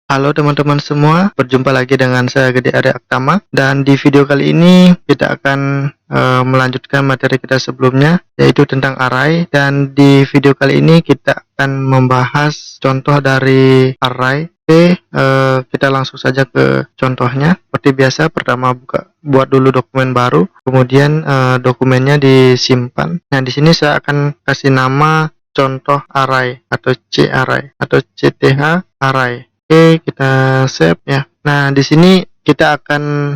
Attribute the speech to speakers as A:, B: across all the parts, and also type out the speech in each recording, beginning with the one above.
A: Halo teman-teman semua, berjumpa lagi dengan saya Gede Arya Aktama, dan di video kali ini kita akan melanjutkan materi kita sebelumnya, yaitu tentang array. Dan di video kali ini kita akan membahas contoh dari array. Oke, kita langsung saja ke contohnya. Seperti biasa, pertama buat dulu dokumen baru, kemudian dokumennya disimpan. Nah, di sini saya akan kasih nama contoh array atau C array atau CTH array. Oke, kita save ya. Nah, di sini kita akan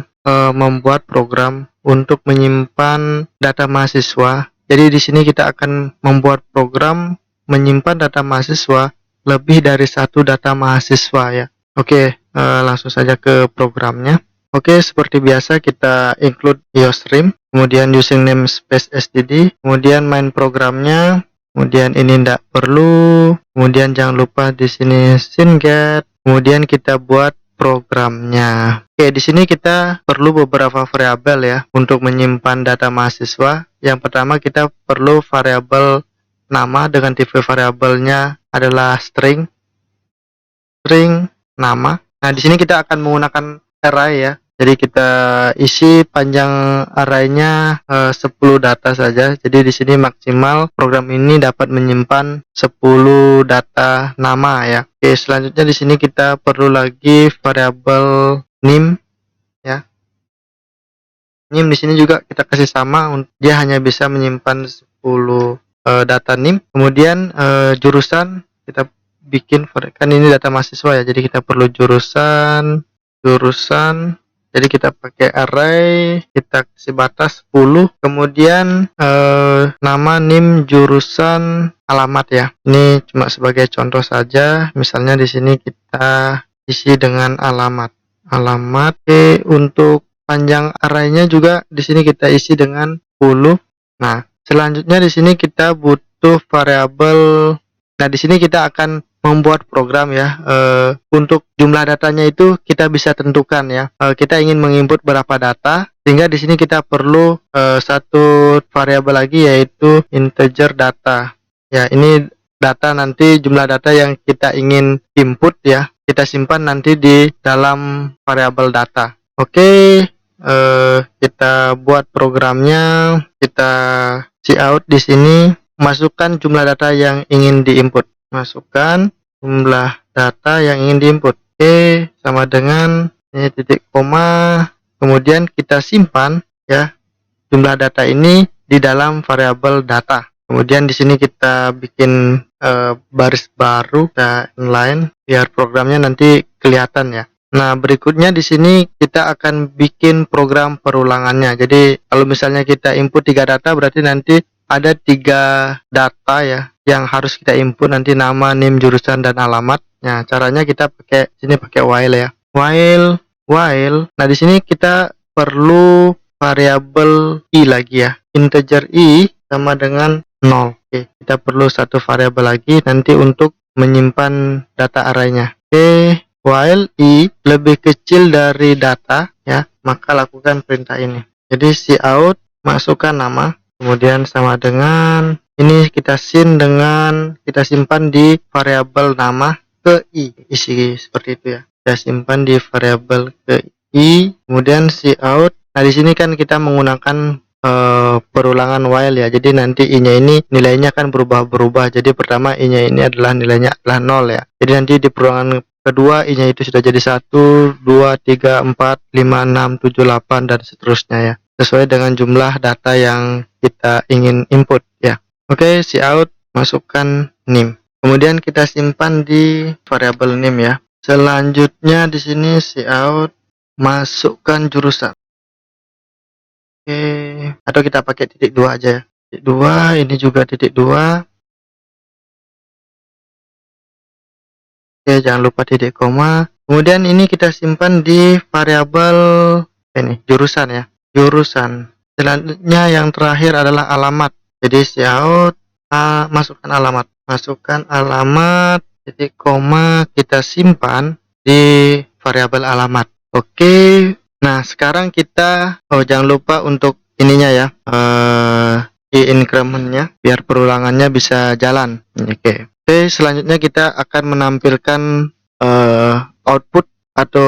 A: membuat program untuk menyimpan data mahasiswa. Jadi di sini kita akan membuat program menyimpan data mahasiswa lebih dari satu data mahasiswa ya. Oke, langsung saja ke programnya. Oke, seperti biasa kita include IOStream, kemudian using namespace std, kemudian main programnya. Kemudian ini tidak perlu, kemudian jangan lupa di sini synget, kemudian kita buat programnya. Oke, di sini kita perlu beberapa variabel ya untuk menyimpan data mahasiswa. Yang pertama kita perlu variabel nama dengan tipe variabelnya adalah string nama. Nah, di sini kita akan menggunakan array ya. Jadi kita isi panjang arraynya 10 data saja. Jadi di sini maksimal program ini dapat menyimpan 10 data nama ya. Oke, selanjutnya di sini kita perlu lagi variabel name ya. Name di sini juga kita kasih sama, dia hanya bisa menyimpan 10 data name. Kemudian jurusan kita bikin, kan ini data mahasiswa ya. Jadi kita perlu jurusan. Jadi kita pakai array, kita kasih batas 10, kemudian nama, name, jurusan, alamat ya. Ini cuma sebagai contoh saja. Misalnya di sini kita isi dengan alamat. Oke, untuk panjang arraynya juga di sini kita isi dengan 10. Nah, selanjutnya di sini kita butuh variabel. Nah, di sini kita akan membuat program ya, untuk jumlah datanya itu kita bisa tentukan ya. Kita ingin menginput berapa data, sehingga di sini kita perlu satu variabel lagi, yaitu integer data ya. Ini data, nanti jumlah data yang kita ingin input ya, kita simpan nanti di dalam variabel data. Oke, kita buat programnya. Kita cout di sini, masukkan jumlah data yang ingin diinput. Masukkan jumlah data yang ingin diinput. Oke, sama dengan ini titik koma, kemudian kita simpan ya jumlah data ini di dalam variabel data. Kemudian di sini kita bikin baris baru, kita inline biar programnya nanti kelihatan ya. Nah, berikutnya di sini kita akan bikin program perulangannya. Jadi kalau misalnya kita input 3 data, berarti nanti ada 3 data ya yang harus kita input, nanti nama, name, jurusan, dan alamat. Nah, caranya kita pakai while ya. While. Nah, di sini kita perlu variabel i lagi ya. Integer i sama dengan 0. Oke, kita perlu satu variabel lagi nanti untuk menyimpan data arraynya. Oke, while i lebih kecil dari data ya, maka lakukan perintah ini. Jadi cout, masukkan nama, kemudian sama dengan ini kita kita simpan di variabel nama ke i, isi seperti itu ya. Kita simpan di variabel ke i, kemudian cout. Nah, di sini kan kita menggunakan perulangan while ya. Jadi nanti i-nya ini nilainya kan berubah-berubah. Jadi pertama i-nya ini adalah nilainya adalah 0 ya. Jadi nanti di perulangan kedua i-nya itu sudah jadi 1, 2, 3, 4, 5, 6, 7, 8 dan seterusnya ya. Sesuai dengan jumlah data yang kita ingin input ya. Oke, cout, masukkan name. Kemudian kita simpan di variabel name ya. Selanjutnya di sini cout, masukkan jurusan. Oke, atau kita pakai titik 2 aja ya. Titik 2, ini juga titik 2. Oke, jangan lupa titik koma. Kemudian ini kita simpan di variabel ini, jurusan ya. Jurusan. Selanjutnya yang terakhir adalah alamat. Jadi cout, masukkan alamat, titik koma, kita simpan di variabel alamat. Oke. Nah, sekarang kita jangan lupa untuk ininya ya, di incrementnya biar perulangannya bisa jalan. Oke, selanjutnya kita akan menampilkan atau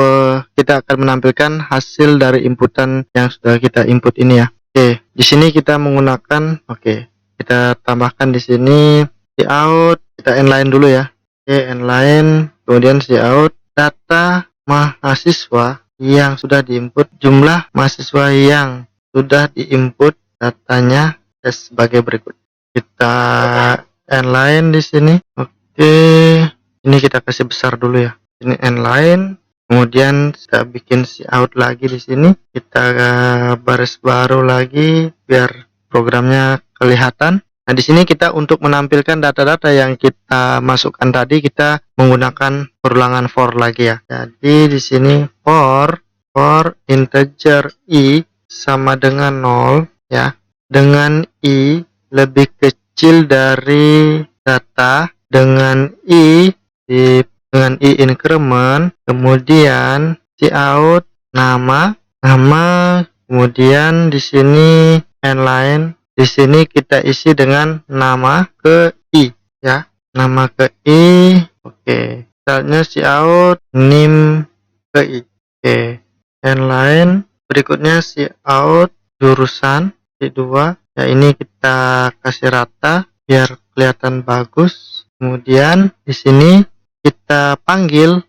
A: kita akan menampilkan hasil dari inputan yang sudah kita input ini ya. Oke, di sini kita menggunakan kita tambahkan di sini cout, kita inline dulu ya. Oke, inline, kemudian cout data mahasiswa yang sudah diinput, jumlah mahasiswa yang sudah diinput datanya sebagai berikut. Kita inline di sini. Oke, ini kita kasih besar dulu ya. Ini inline, kemudian kita bikin cout lagi di sini. Kita baris baru lagi biar programnya kelihatan. Nah, di sini kita untuk menampilkan data-data yang kita masukkan tadi, kita menggunakan perulangan for lagi ya. Jadi di sini for integer i sama dengan 0 ya. Dengan i lebih kecil dari data dengan i increment, kemudian cout nama, kemudian di sini inline, di sini kita isi dengan nama ke i ya, nama ke i. Oke, misalnya cout nim ke i. Oke, inline, berikutnya cout jurusan D2 ya, ini kita kasih rata biar kelihatan bagus. Kemudian di sini kita panggil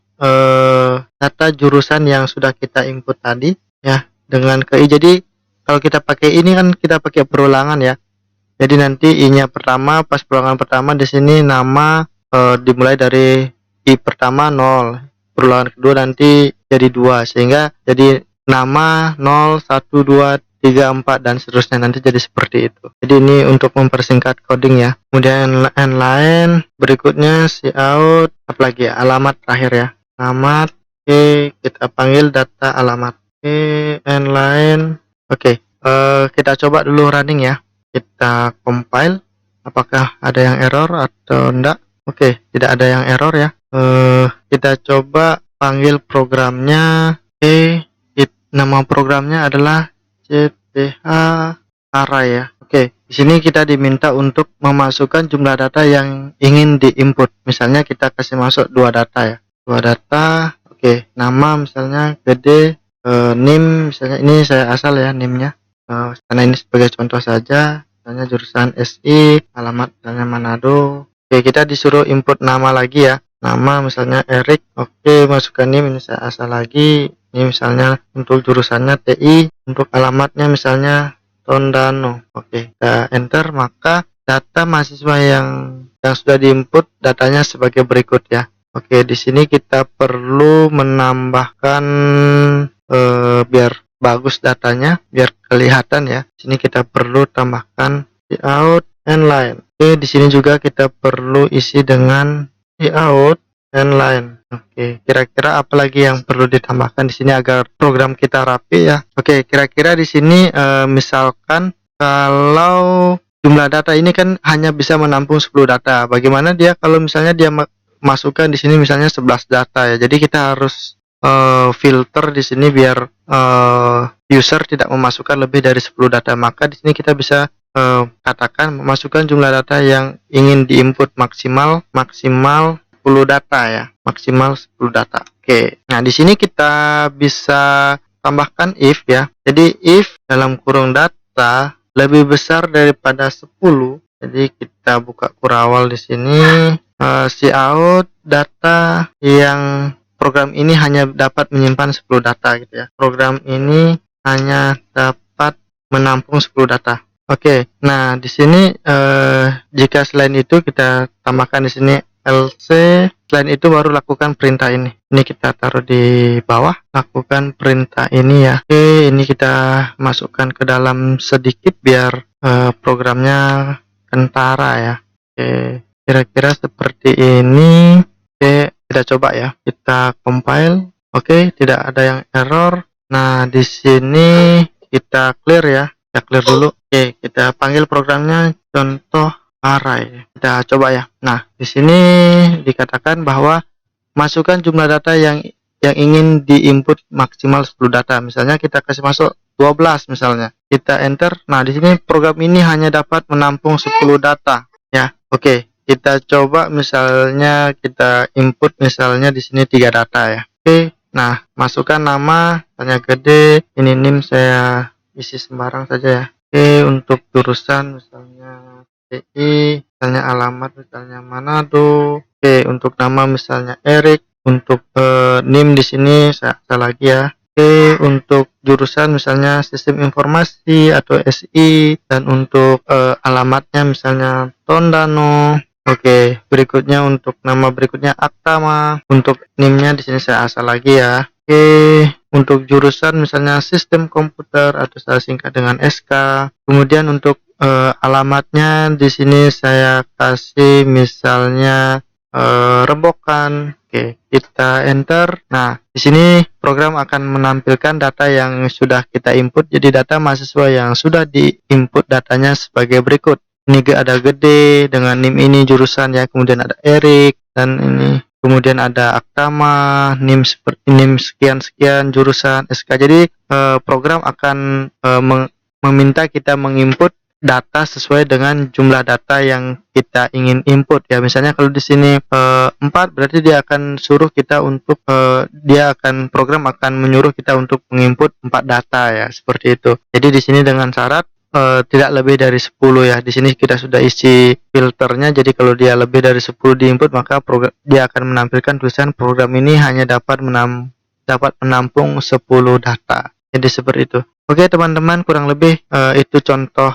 A: data jurusan yang sudah kita input tadi ya dengan ke i. Jadi kalau kita pakai ini kan kita pakai perulangan ya. Jadi nanti i-nya pertama, pas perulangan pertama di sini nama dimulai dari i pertama 0. Perulangan kedua nanti jadi 2 sehingga jadi nama 0, 1, 2, 3, 4 dan seterusnya, nanti jadi seperti itu. Jadi ini untuk mempersingkat coding ya. Kemudian inline, berikutnya cout apalagi ya, alamat terakhir ya. Alamat, oke, kita panggil data alamat. Oke, inline. Oke, kita coba dulu running ya. Kita compile, apakah ada yang error atau enggak. Oke, tidak ada yang error ya. Kita coba panggil programnya. Oke, nama programnya adalah CTH array ya. Oke, di sini kita diminta untuk memasukkan jumlah data yang ingin diinput. Misalnya kita kasih masuk 2 data ya. 2 data. Oke, nama misalnya gede, NIM misalnya ini saya asal ya NIM-nya. Karena ini sebagai contoh saja, misalnya jurusan SI, alamat misalnya Manado. Oke, kita disuruh input nama lagi ya. Nama misalnya Erik. Oke, masukkan NIM, ini saya asal lagi. Ini misalnya untuk jurusannya TI, untuk alamatnya misalnya Tondano. Oke, kita enter, maka data mahasiswa yang sudah diinput datanya sebagai berikut ya. Oke, di sini kita perlu menambahkan biar bagus datanya, biar kelihatan ya. Di sini kita perlu tambahkan cout inline. Oke, di sini juga kita perlu isi dengan cout inline. Oke, kira-kira apa lagi yang perlu ditambahkan di sini agar program kita rapi ya. Oke, kira-kira di sini misalkan kalau jumlah data ini kan hanya bisa menampung 10 data. Bagaimana dia kalau misalnya dia masukkan di sini misalnya 11 data ya. Jadi kita harus filter di sini biar user tidak memasukkan lebih dari 10 data. Maka di sini kita bisa katakan memasukkan jumlah data yang ingin diinput maksimal 10 data ya, maksimal 10 data. Oke. Nah, di sini kita bisa tambahkan if ya. Jadi if dalam kurung data lebih besar daripada 10. Jadi kita buka kurawal di sini, cout data yang program ini hanya dapat menyimpan 10 data gitu ya. Program ini hanya dapat menampung 10 data. Oke. Nah, di sini jika selain itu kita tambahkan di sini LC, selain itu baru lakukan perintah ini. Ini kita taruh di bawah, lakukan perintah ini ya. Oke, ini kita masukkan ke dalam sedikit biar programnya kentara ya. Oke, kira-kira seperti ini. Oke, kita coba ya. Kita compile. Oke, tidak ada yang error. Nah, di sini kita clear ya. Kita clear dulu. Oke, kita panggil programnya contoh array. Kita coba ya. Nah, di sini dikatakan bahwa masukkan jumlah data yang ingin diinput maksimal 10 data. Misalnya kita kasih masuk 12 misalnya. Kita enter. Nah, di sini program ini hanya dapat menampung 10 data ya. Oke, kita coba misalnya kita input misalnya di sini 3 data ya. Oke, Nah, masukkan nama, misalnya gede, ini NIM saya isi sembarang saja ya. Oke, untuk jurusan misalnya TI, misalnya alamat misalnya Manado. Oke, untuk nama misalnya Erik, untuk NIM di sini saya lagi ya. Oke, untuk jurusan misalnya sistem informasi atau SI, dan untuk alamatnya misalnya Tondano. Oke, berikutnya untuk nama berikutnya Aktama. Untuk NIM-nya di sini saya asal lagi ya. Oke, untuk jurusan misalnya sistem komputer atau saya singkat dengan SK. Kemudian untuk alamatnya di sini saya kasih misalnya Rebokan. Oke, kita enter. Nah, di sini program akan menampilkan data yang sudah kita input. Jadi data mahasiswa yang sudah diinput datanya sebagai berikut. Ini ada gede dengan NIM ini jurusan ya, kemudian ada Erik dan ini, kemudian ada Aktama, NIM seperti NIM sekian jurusan SK. Jadi program akan meminta kita menginput data sesuai dengan jumlah data yang kita ingin input ya. Misalnya kalau di sini 4, berarti dia akan suruh kita untuk program akan menyuruh kita untuk menginput 4 data ya, seperti itu. Jadi di sini dengan syarat tidak lebih dari 10 ya. Di sini kita sudah isi filternya. Jadi kalau dia lebih dari 10 diinput, maka dia akan menampilkan tulisan program ini hanya dapat menampung 10 data. Jadi seperti itu. Oke teman-teman, kurang lebih itu contoh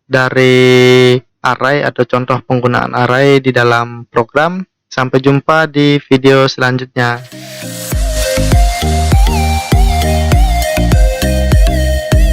A: dari array atau contoh penggunaan array di dalam program. Sampai jumpa di video selanjutnya.